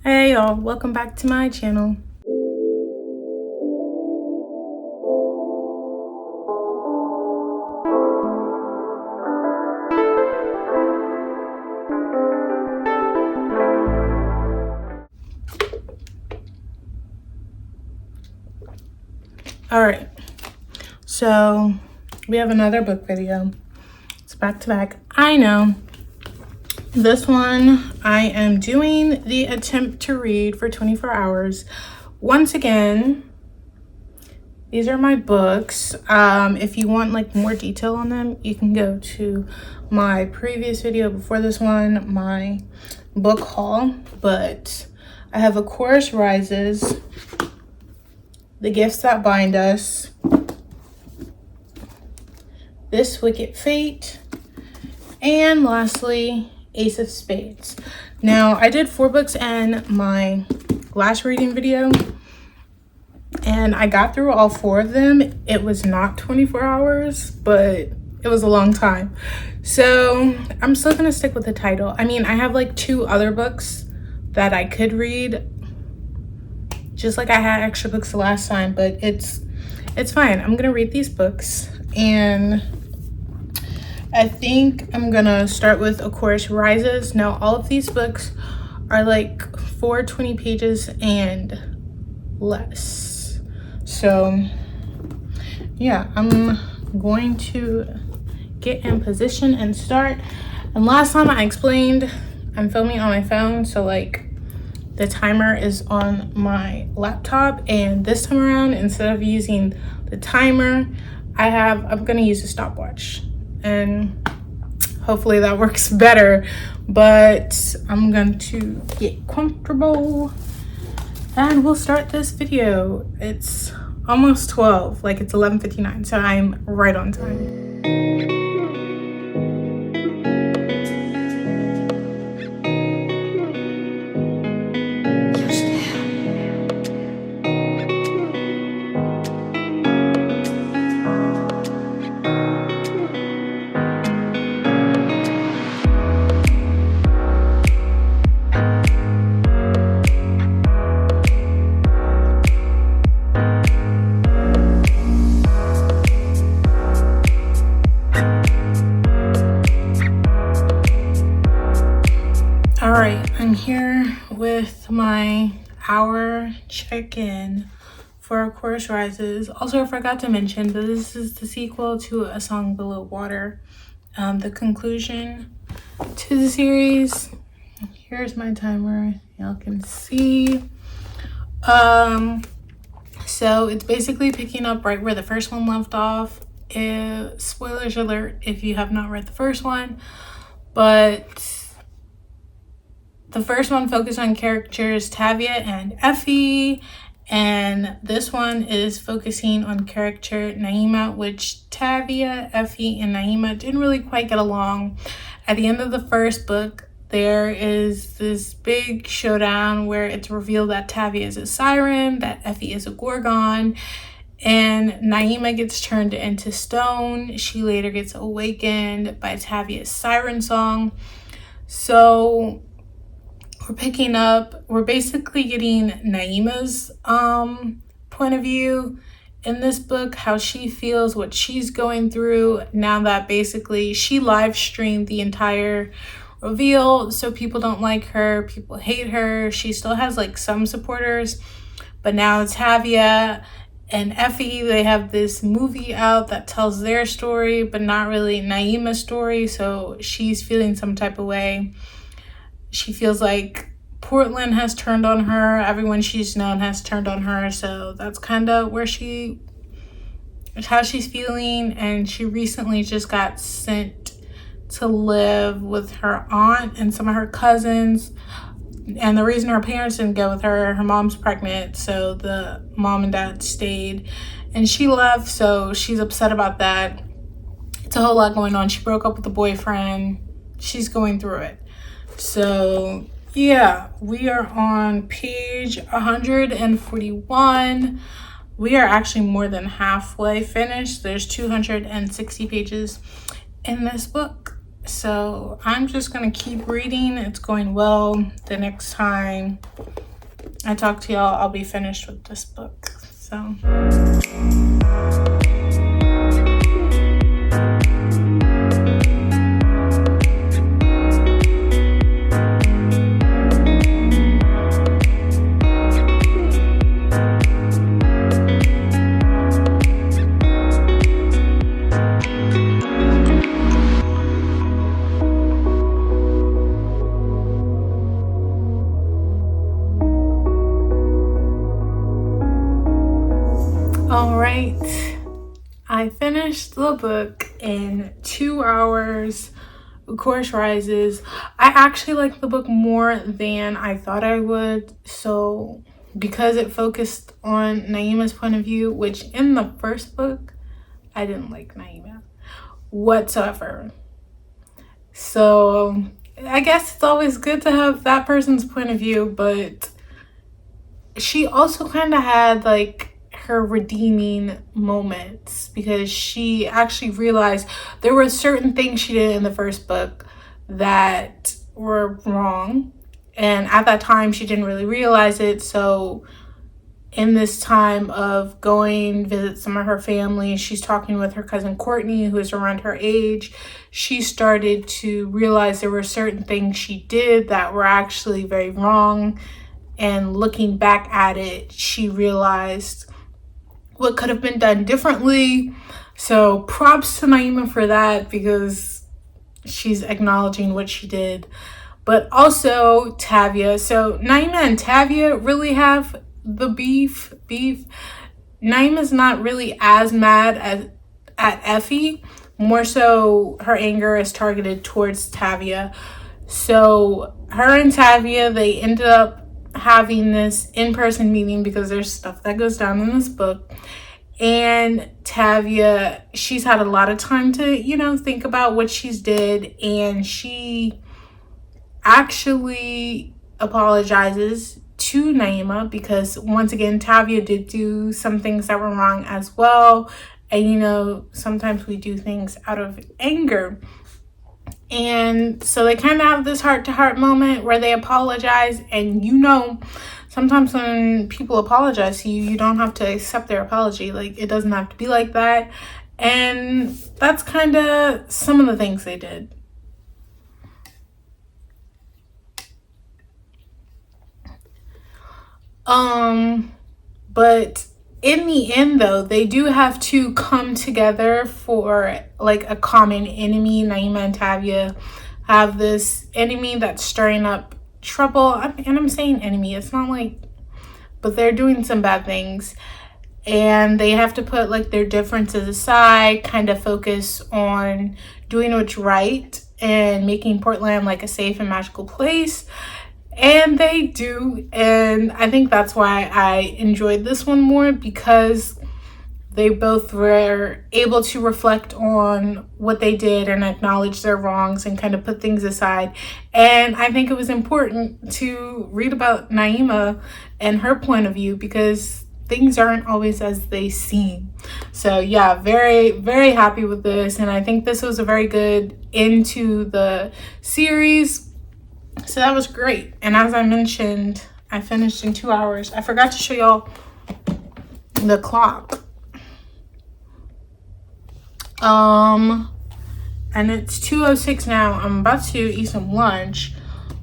Hey y'all, welcome back to my channel. All right, so we have another book video. It's back to back. I know. This one, I am doing the attempt to read for 24 hours. Once again, these are my books. If you want like more detail on them, you can go to my previous video before this one, my book haul. But I have A Chorus Rises, The Gifts That Bind Us, This Wicked Fate, and lastly, Ace of Spades. Now, I did 4 books in my last reading video, and I got through all 4 of them. It was not 24 hours, but it was a long time. So I'm still gonna stick with the title. I mean, I have like 2 other books that I could read, just like I had extra books the last time, but it's fine. I'm gonna read these books, and I think I'm gonna start with A Chorus Rises. Now, all of these books are like 420 pages and less. So yeah, I'm going to get in position and start. And last time I explained, I'm filming on my phone, so like the timer is on my laptop, and this time around, instead of using the timer, I'm gonna use a stopwatch, and hopefully that works better. But I'm going to get comfortable and we'll start this video. It's almost 12, like it's 11:59, so I'm right on time. All right, I'm here with my hour check-in for A Chorus Rises. Also, I forgot to mention that this is the sequel to A Song Below Water, the conclusion to the series. Here's my timer, y'all can see. So it's basically picking up right where the first one left off. Spoilers alert if you have not read the first one, but the first one focused on characters Tavia and Effie, and this one is focusing on character Naima, which Tavia, Effie, and Naima didn't really quite get along. At the end of the first book, there is this big showdown where it's revealed that Tavia is a siren, that Effie is a gorgon, and Naima gets turned into stone. She later gets awakened by Tavia's siren song. So we're basically getting Naima's point of view in this book, how she feels, what she's going through now that basically she live streamed the entire reveal. So people don't like her, people hate her. She still has like some supporters, but now Tavia and Effie, they have this movie out that tells their story, but not really Naima's story. So she's feeling some type of way. She feels like Portland has turned on her. Everyone she's known has turned on her. So that's kind of how she's feeling. And she recently just got sent to live with her aunt and some of her cousins. And the reason her parents didn't go with her mom's pregnant. So the mom and dad stayed and she left. So she's upset about that. It's a whole lot going on. She broke up with the boyfriend. She's going through it. So yeah, we are on page 141. We are actually more than halfway finished. There's 260 pages in this book. So I'm just gonna keep reading. It's going well. The next time I talk to y'all, I'll be finished with this book. So all right, I finished the book in 2 hours. Of course, Rises. I actually liked the book more than I thought I would. So because it focused on Naima's point of view, which in the first book, I didn't like Naima whatsoever. So I guess it's always good to have that person's point of view, but she also kind of had like her redeeming moments because she actually realized there were certain things she did in the first book that were wrong, and at that time she didn't really realize it. So in this time of going visit some of her family, she's talking with her cousin Courtney, who is around her age. She started to realize there were certain things she did that were actually very wrong, and looking back at it, she realized what could have been done differently. So props to Naima for that, because she's acknowledging what she did. But also Tavia. So Naima and Tavia really have the beef. Naima's not really as mad at Effie. More so her anger is targeted towards Tavia. So her and Tavia, they ended up having this in-person meeting because there's stuff that goes down in this book. And Tavia, she's had a lot of time to, think about what she's did, and she actually apologizes to Naima because once again, Tavia did do some things that were wrong as well. And sometimes we do things out of anger. And so they kind of have this heart-to-heart moment where they apologize. And sometimes when people apologize to you, you don't have to accept their apology. Like, it doesn't have to be like that. And that's kind of some of the things they did. But in the end, though, they do have to come together for like a common enemy. Naima and Tavia have this enemy that's stirring up trouble. And I'm saying enemy, it's not like, but they're doing some bad things. And they have to put like their differences aside, kind of focus on doing what's right and making Portland like a safe and magical place. And they do, and I think that's why I enjoyed this one more, because they both were able to reflect on what they did and acknowledge their wrongs and kind of put things aside. And I think it was important to read about Naima and her point of view, because things aren't always as they seem. So yeah, very, very happy with this, and I think this was a very good end to the series. So that was great. And as I mentioned, I finished in 2 hours. I forgot to show y'all the clock. And it's 2:06 now. I'm about to eat some lunch,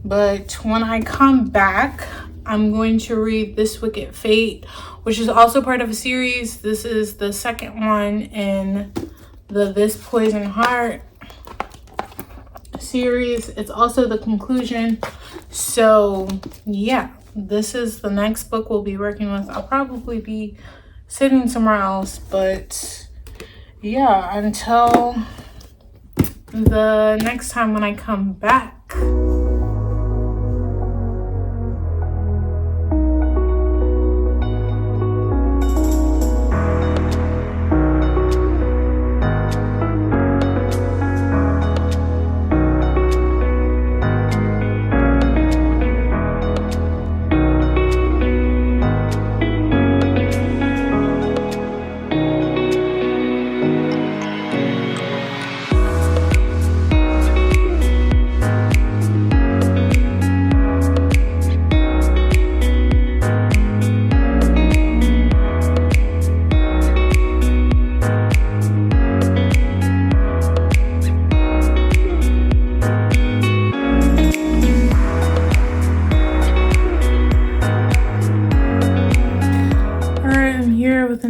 but when I come back, I'm going to read This Wicked Fate, which is also part of a series. This is the second one in the This Poison Heart series. It's also the conclusion. So yeah, this is the next book we'll be working with. I'll probably be sitting somewhere else, but yeah, until the next time when I come back.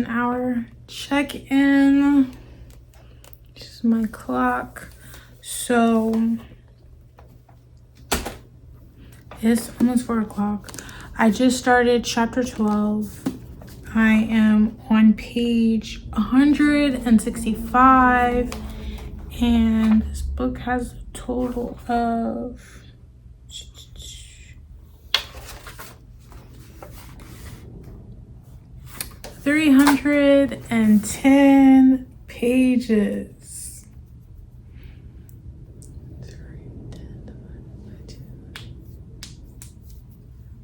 hour check-in. This is my clock. So it's almost 4 o'clock. I just started chapter 12. I am on page 165, and this book has a total of 310 pages.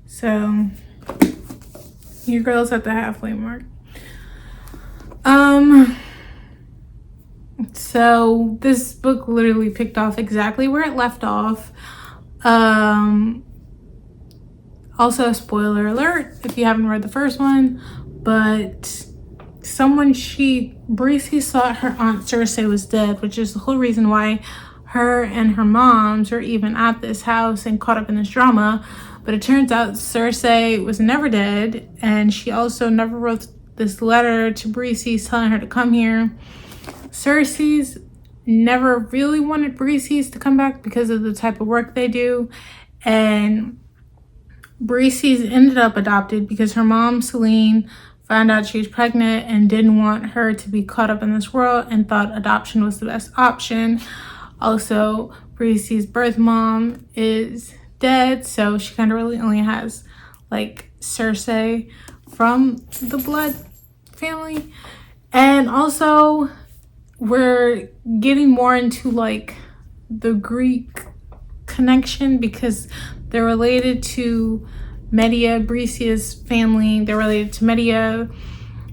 So you girls at the halfway mark. So this book literally picked off exactly where it left off. Also, spoiler alert if you haven't read the first one, but Breezy thought her aunt Cersei was dead, which is the whole reason why her and her moms were even at this house and caught up in this drama. But it turns out Cersei was never dead, and she also never wrote this letter to Breezy telling her to come here. Cersei's never really wanted Breezy's to come back because of the type of work they do, and Breezy's ended up adopted because her mom, Celine, found out she was pregnant and didn't want her to be caught up in this world and thought adoption was the best option. Also, Breezy's birth mom is dead, so she kind of really only has like Cersei from the blood family. And also we're getting more into like the Greek connection because they're related to Medea, Breezy's family. They're related to Medea.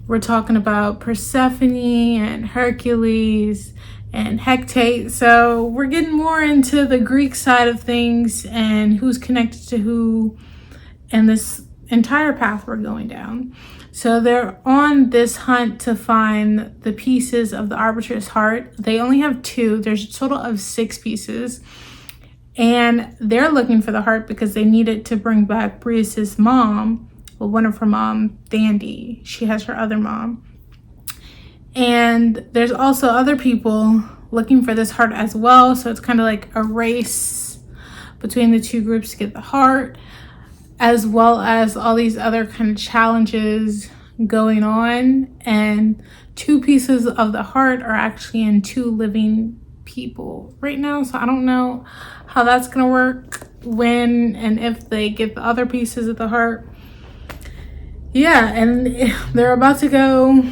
We're talking about Persephone and Hercules and Hecate. So we're getting more into the Greek side of things and who's connected to who and this entire path we're going down. So they're on this hunt to find the pieces of the Arbitrator's heart. They only have 2. There's a total of 6 pieces. And they're looking for the heart because they need it to bring back Breezy's mom. Well, one of her mom, Dandy. She has her other mom. And there's also other people looking for this heart as well. So it's kind of like a race between the 2 groups to get the heart, as well as all these other kind of challenges going on. And 2 pieces of the heart are actually in 2 living people right now. So I don't know how that's going to work when and if they get the other pieces of the heart. Yeah, and they're about to go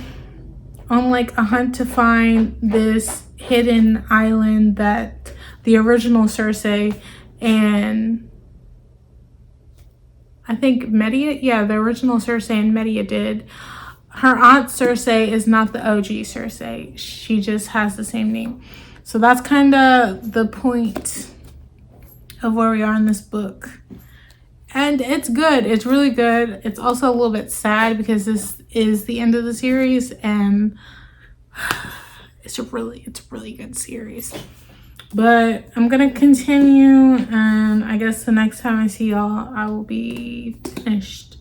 on like a hunt to find this hidden island that the original Cersei and I think Medea, yeah, the original Cersei and Medea did. Her aunt Cersei is not the OG Cersei. She just has the same name. So that's kind of the point of where we are in this book. And it's good. It's really good. It's also a little bit sad because this is the end of the series, and it's a really good series. But I'm gonna continue, and I guess the next time I see y'all, I will be finished.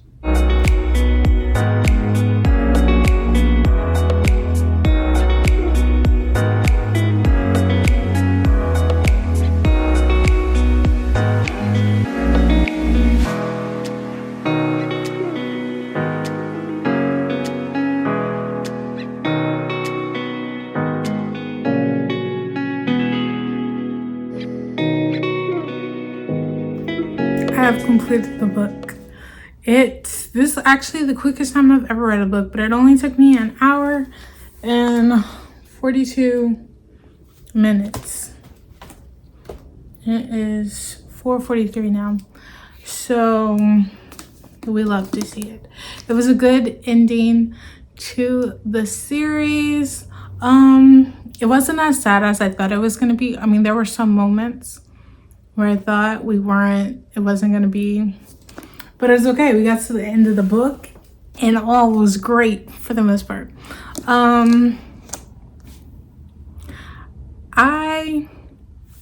I have completed the book. This is actually the quickest time I've ever read a book, but it only took me an hour and 42 minutes. It is 4:43 now. So we love to see it. It was a good ending to the series. It wasn't as sad as I thought it was gonna be. I mean, there were some moments where I thought it wasn't gonna be, but it's okay. We got to the end of the book and all was great for the most part.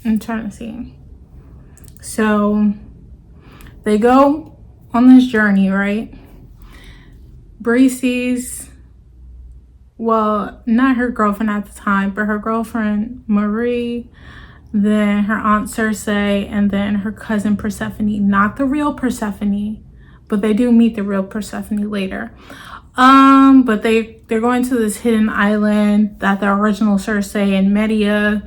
I'm trying to see. So they go on this journey, right? Breezy's well, not her girlfriend at the time, but her girlfriend Marie, then her aunt Cersei, and then her cousin Persephone. Not the real Persephone, but they do meet the real Persephone later. But they're going to this hidden island that the original Cersei and Medea,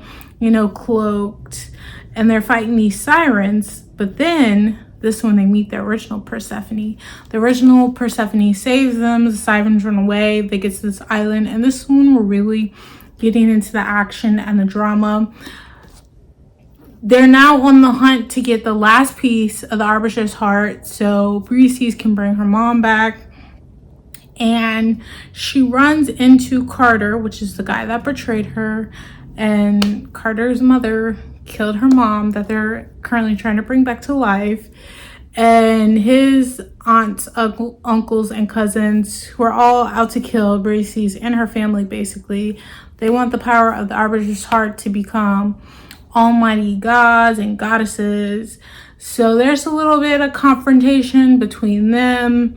cloaked, and they're fighting these sirens. But then this one, they meet the original Persephone. The original Persephone saves them. The sirens run away. They get to this island, and this one we're really getting into the action and the drama. They're now on the hunt to get the last piece of the Arbitrator's heart so Briseis can bring her mom back. And she runs into Carter, which is the guy that betrayed her. And Carter's mother killed her mom that they're currently trying to bring back to life. And his aunts, uncles, and cousins, who are all out to kill Briseis and her family, basically. They want the power of the Arbitrator's heart to become almighty gods and goddesses. So there's a little bit of confrontation between them.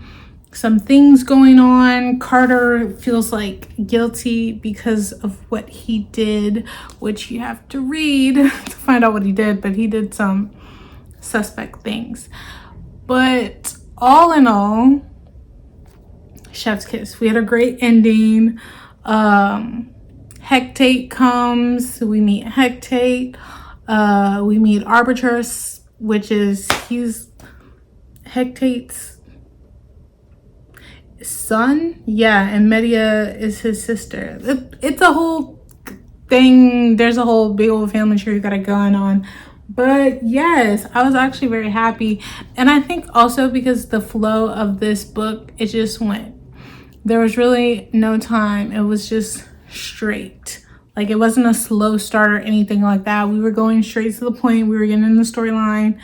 Some things going on. Carter feels like guilty because of what he did, which you have to read to find out what he did, but he did some suspect things. But all in all, chef's kiss. We had a great ending. Hecate comes. We meet Hecate. We meet Arbitrus, which is he's Hecate's son. Yeah, and Medea is his sister. It's a whole thing. There's a whole big old family tree we got going on. But yes, I was actually very happy. And I think also because the flow of this book, it just went. There was really no time. It was just straight. Like, it wasn't a slow start or anything like that. We were going straight to the point. We were getting in the storyline.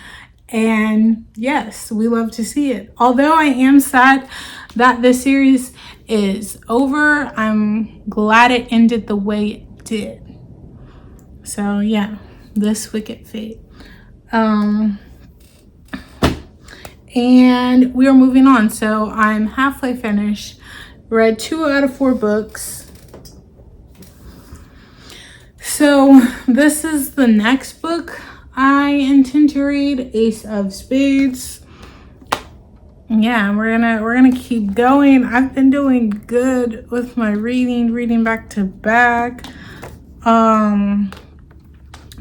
And yes, we love to see it. Although I am sad that this series is over, I'm glad it ended the way it did. So yeah, This Wicked Fate. And we are moving on. So I'm halfway finished. Read 2 out of 4 books. So this is the next book I intend to read, Ace of Spades. Yeah, we're gonna keep going. I've been doing good with my reading back to back.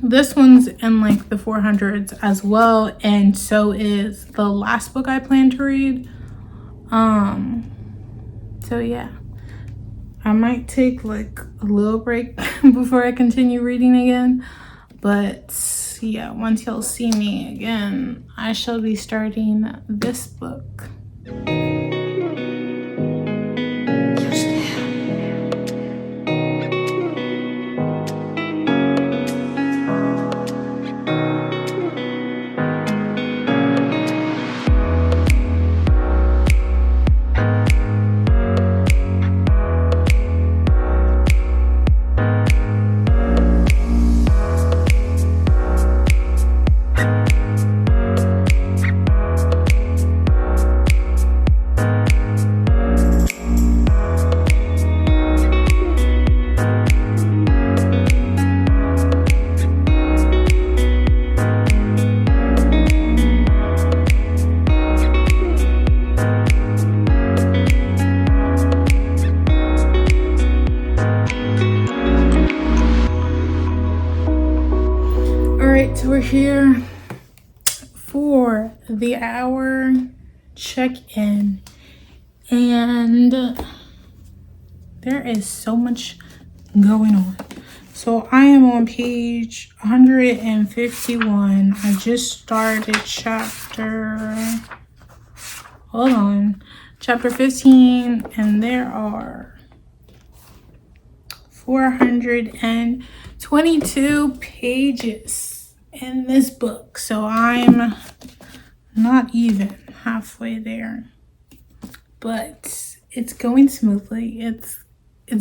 This one's in like the 400s as well, and so is the last book I plan to read. So yeah, I might take like a little break before I continue reading again, but yeah, once y'all see me again, I shall be starting this book. So we're here for the hour check-in, and there is so much going on. So I am on page 151. I just started chapter 15, and there are 422 pages in this book, so I'm not even halfway there, but it's going smoothly. It's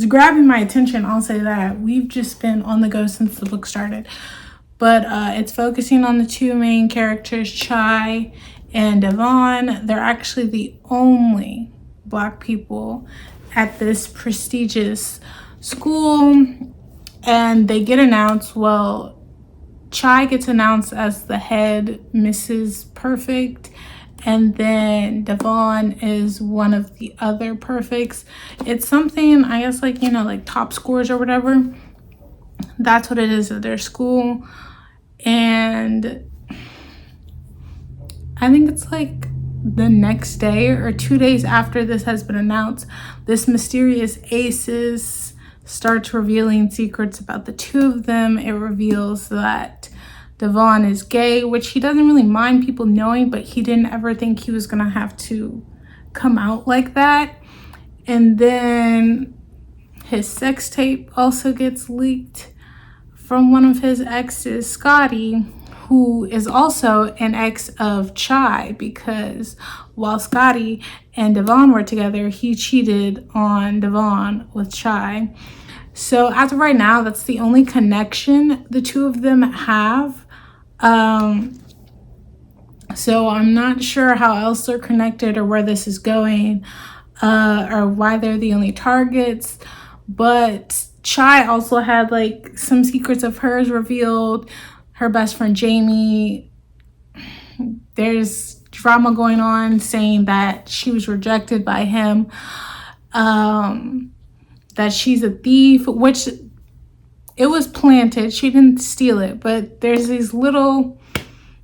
grabbing my attention, I'll say that. We've just been on the go since the book started, but it's focusing on the 2 main characters, Chai and Devon. They're actually the only Black people at this prestigious school, and they get announced. Well, Chai gets announced as the head Mrs. Perfect, and then Devon is one of the other perfects. It's something, I guess, like, you know, like top scores or whatever. That's what it is at their school. And I think it's like the next day or 2 days after this has been announced, this mysterious aces starts revealing secrets about the two of them. It reveals that Devon is gay, which he doesn't really mind people knowing, but he didn't ever think he was gonna have to come out like that. And then his sex tape also gets leaked from one of his exes, Scotty, who is also an ex of Chai, because while Scotty and Devon were together, he cheated on Devon with Chai. So as of right now, that's the only connection the two of them have. So I'm not sure how else they're connected or where this is going, or why they're the only targets. But Chai also had like some secrets of hers revealed. Her best friend Jamie, there's drama going on saying that she was rejected by him, that she's a thief, which it was planted. She didn't steal it, but there's these little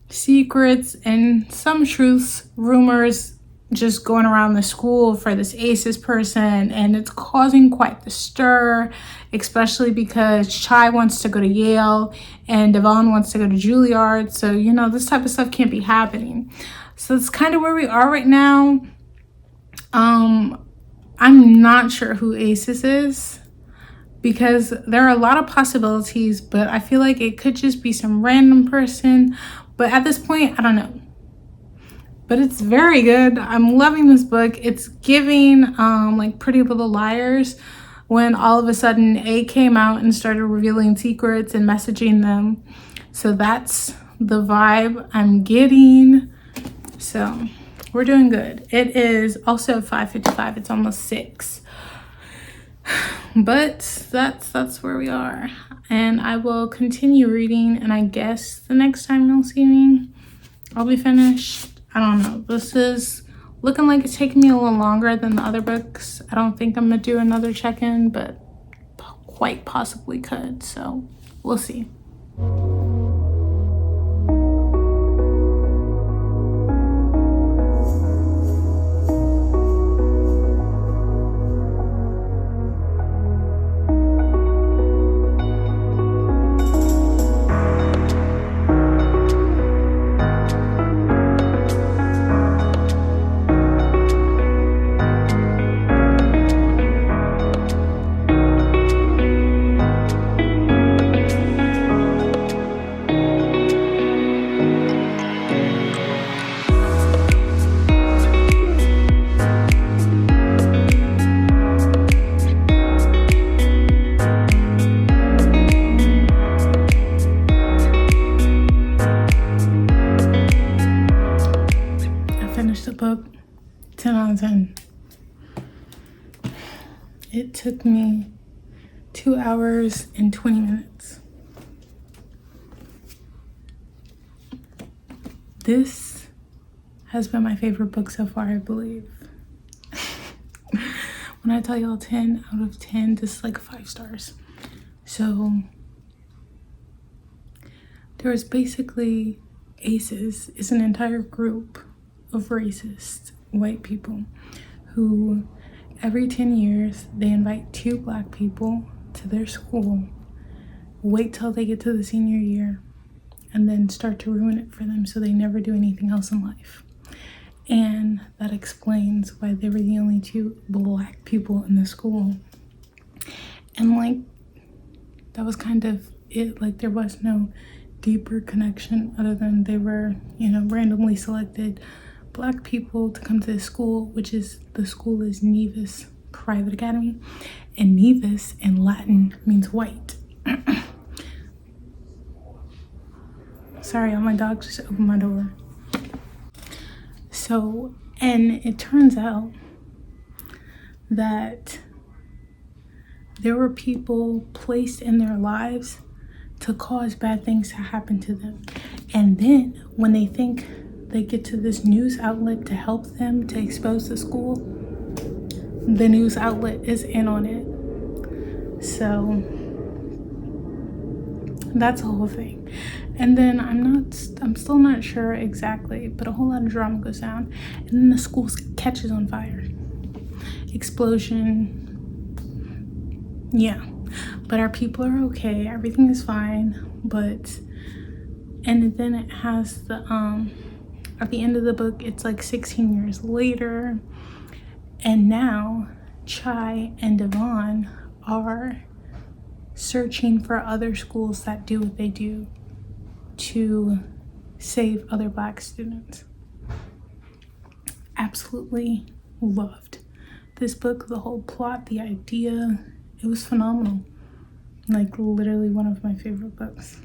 secrets and some truths, rumors just going around the school for this aces person, and it's causing quite the stir, especially because Chai wants to go to Yale and Devon wants to go to Juilliard. So, you know, this type of stuff can't be happening. So it's kind of where we are right now. I'm not sure who aces is, because there are a lot of possibilities, but I feel like it could just be some random person. But at this point, I don't know. But it's very good. I'm loving this book. It's giving like Pretty Little Liars, when all of a sudden A came out and started revealing secrets and messaging them. So that's the vibe I'm getting. So we're doing good. It is also 5:55. It's almost 6. But that's where we are. And I will continue reading, and I guess the next time you'll see me, I'll be finished. I don't know. This is looking like it's taking me a little longer than the other books. I don't think I'm gonna do another check-in, but quite possibly could. So we'll see. Book 10 out of 10. It took me 2 hours and 20 minutes. This has been my favorite book so far, I believe. When I tell y'all 10 out of 10, this is like 5 stars. So there was basically aces is an entire group of racist white people who every 10 years they invite 2 black people to their school, wait till they get to the senior year, and then start to ruin it for them so they never do anything else in life. And that explains why they were the only 2 black people in the school. And like, that was kind of it. Like, there was no deeper connection other than they were, you know, randomly selected black people to come to this school, which is, the school is Nevis Private Academy, and Nevis in Latin means white. Sorry, my dog just opened my door. So, and it turns out that there were people placed in their lives to cause bad things to happen to them. And then when they think they get to this news outlet to help them, to expose the school, the news outlet is in on it. So that's a whole thing. And then I'm still not sure exactly, but a whole lot of drama goes down, and then the school catches on fire. Explosion. Yeah, but our people are okay, everything is fine. But and then it has the at the end of the book, it's like 16 years later, and now Chai and Devon are searching for other schools that do what they do to save other Black students. Absolutely loved this book, the whole plot, the idea. It was phenomenal. Like, literally one of my favorite books.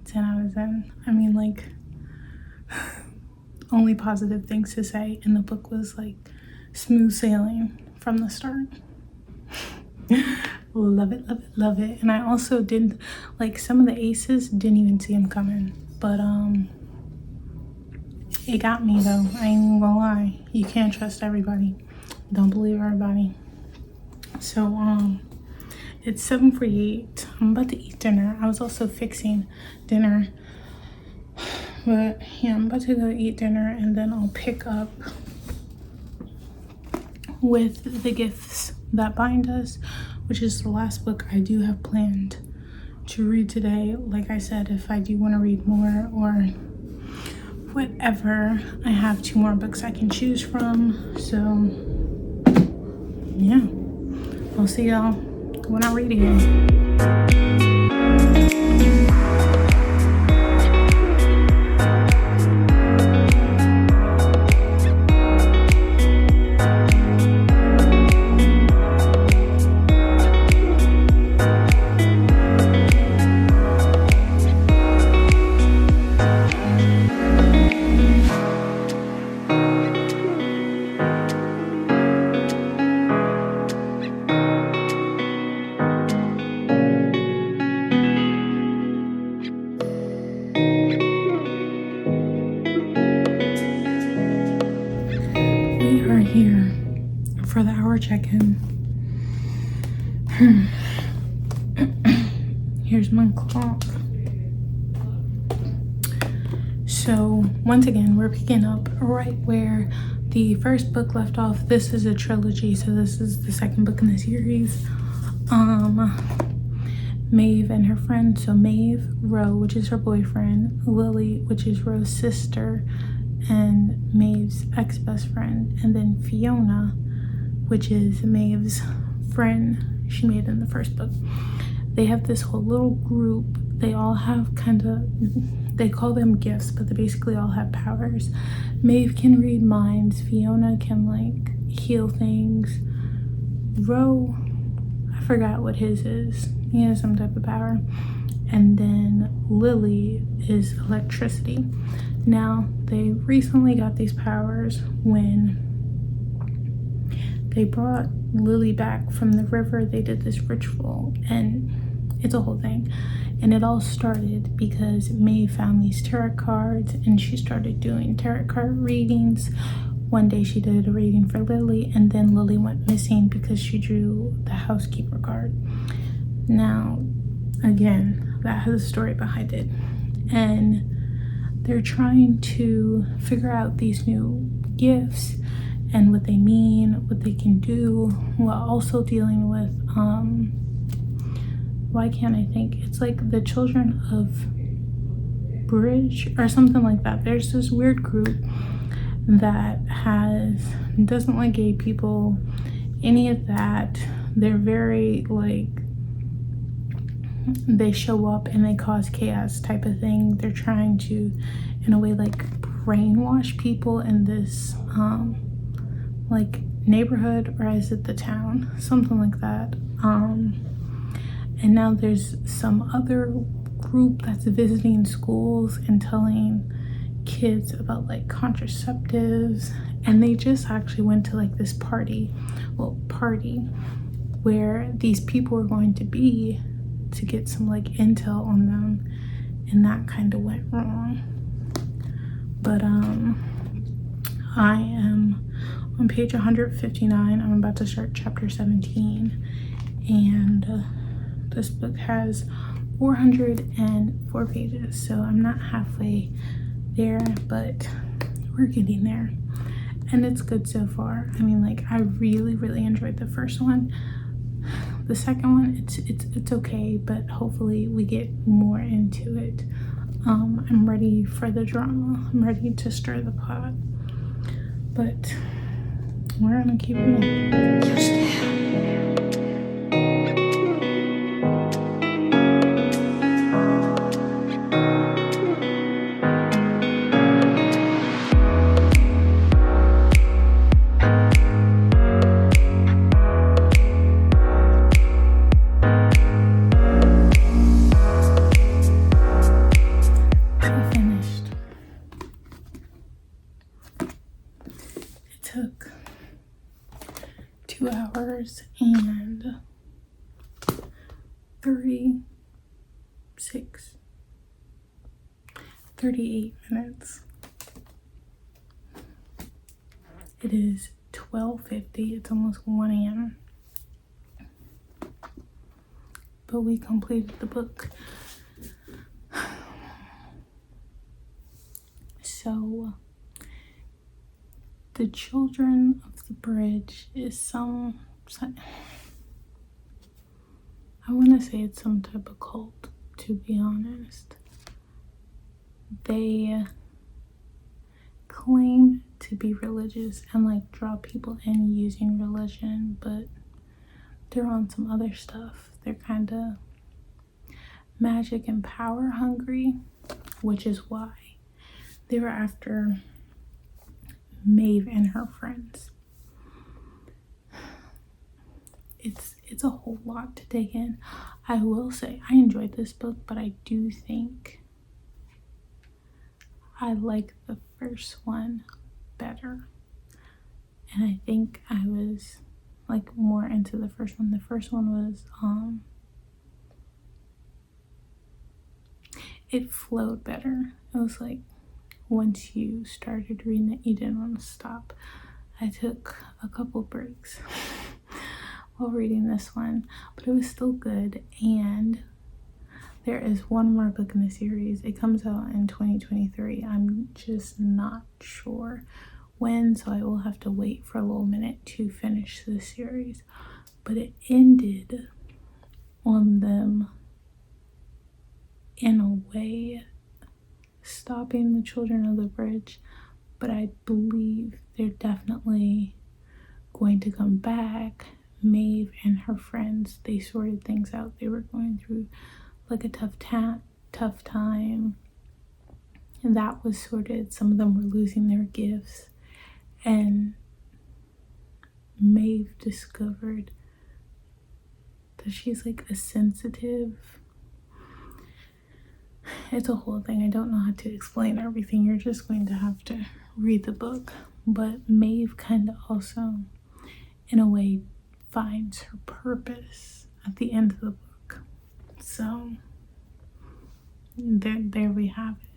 10 out of 10. I mean, like, only positive things to say. And the book was like smooth sailing from the start. Love it, love it, love it. And I also did, like, some of the aces, didn't even see them coming. But it got me though. I ain't even gonna lie. You can't trust everybody. Don't believe everybody. So it's 7:48. I'm about to eat dinner. I was also fixing dinner, but yeah, I'm about to go eat dinner, and then I'll pick up with The Gifts That Bind Us, which is the last book I do have planned to read today. Like I said, if I do want to read more or whatever, I have 2 more books I can choose from. So yeah, I'll see y'all when I read again. Here for the hour check-in. Here's my clock. So once again, we're picking up right where the first book left off. This is a trilogy, so this is the second book in the series. Maeve and her friend. So Maeve, Ro, which is her boyfriend, Lily, which is Ro's sister and Maeve's ex-best friend, and then Fiona, which is Maeve's friend she made in the first book. They have this whole little group. They all have they call them gifts, but they basically all have powers. Maeve can read minds. Fiona can, like, heal things. Ro, I forgot what his is. He has some type of power. And then Lily is electricity. Now, they recently got these powers when they brought Lily back from the river. They did this ritual, and it's a whole thing. And it all started because May found these tarot cards, and she started doing tarot card readings. One day she did a reading for Lily, and then Lily went missing because she drew the housekeeper card. Now, again, that has a story behind it. And they're trying to figure out these new gifts and what they mean, what they can do, while also dealing with, why can't I think? It's like the Children of Bridge or something like that. There's this weird group that doesn't like gay people, any of that. They're very, like, they show up and they cause chaos type of thing. They're trying to, in a way, like, brainwash people in this like neighborhood, or is it the town, something like that. And now there's some other group that's visiting schools and telling kids about, like, contraceptives and they just actually went to like this party where these people were going to be to get some like intel on them, and that kind of went wrong. But I am on page 159. I'm about to start chapter 17, and this book has 404 pages, so I'm not halfway there, but we're getting there, and it's good so far. I mean, like, I really enjoyed the first one. The second one, it's okay, but hopefully we get more into it. I'm ready for the drama. I'm ready to stir the pot, but we're gonna keep it. Took 2 hours and 38 minutes. It is 12:50. It's almost 1 a.m. But we completed the book. So the Children of the Bridge is I want to say it's some type of cult, to be honest. They claim to be religious and like draw people in using religion, but they're on some other stuff. They're kind of magic and power hungry, which is why they were after Maeve and her friends. It's a whole lot to take in. I will say I enjoyed this book, but I do think I like the first one better. And I think I was like more into the first one. The first one was it flowed better. It was like once you started reading it, you didn't want to stop. I took a couple breaks while reading this one, but it was still good. And there is one more book in the series. It comes out in 2023. I'm just not sure when, so I will have to wait for a little minute to finish the series. But it ended on them in a way stopping the Children of the Bridge, but I believe they're definitely going to come back. Maeve and her friends, they sorted things out. They were going through like a tough time, and that was sorted. Some of them were losing their gifts, and Maeve discovered that she's like a sensitive. It's a whole thing. I don't know how to explain everything. You're just going to have to read the book. But Maeve kind of also, in a way, finds her purpose at the end of the book. So there we have it.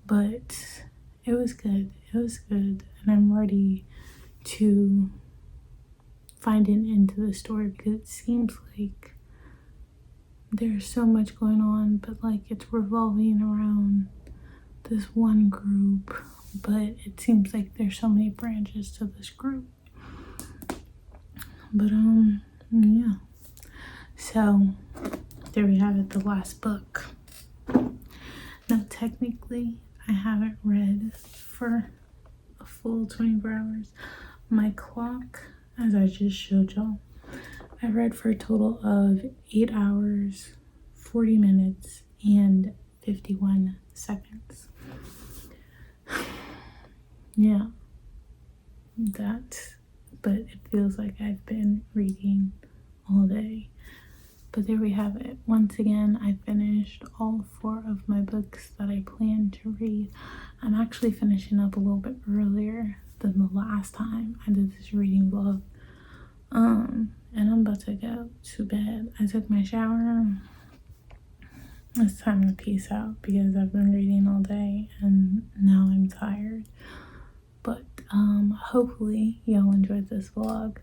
But it was good. It was good. And I'm ready to find an end to the story, because it seems like there's so much going on, but like it's revolving around this one group, but it seems like there's so many branches to this group. But yeah, so there we have it, the last book. Now technically I haven't read for a full 24 hours. My clock, as I just showed y'all, I read for a total of 8 hours, 40 minutes, and 51 seconds. Yeah, but it feels like I've been reading all day. But there we have it. Once again, I finished all 4 of my books that I planned to read. I'm actually finishing up a little bit earlier than the last time I did this reading vlog. And I'm about to go to bed. I took my shower. It's time to peace out because I've been reading all day and now I'm tired. But hopefully y'all enjoyed this vlog.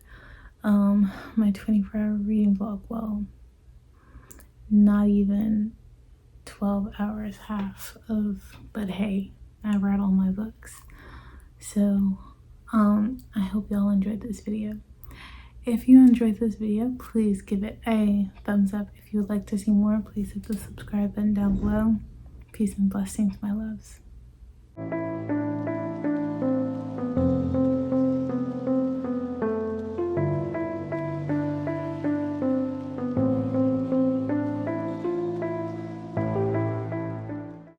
My 24-hour reading vlog. Well, not even 12 hours half of, but hey, I read all my books. So I hope y'all enjoyed this video. If you enjoyed this video, please give it a thumbs up. If you would like to see more, please hit the subscribe button down below. Peace and blessings, my loves.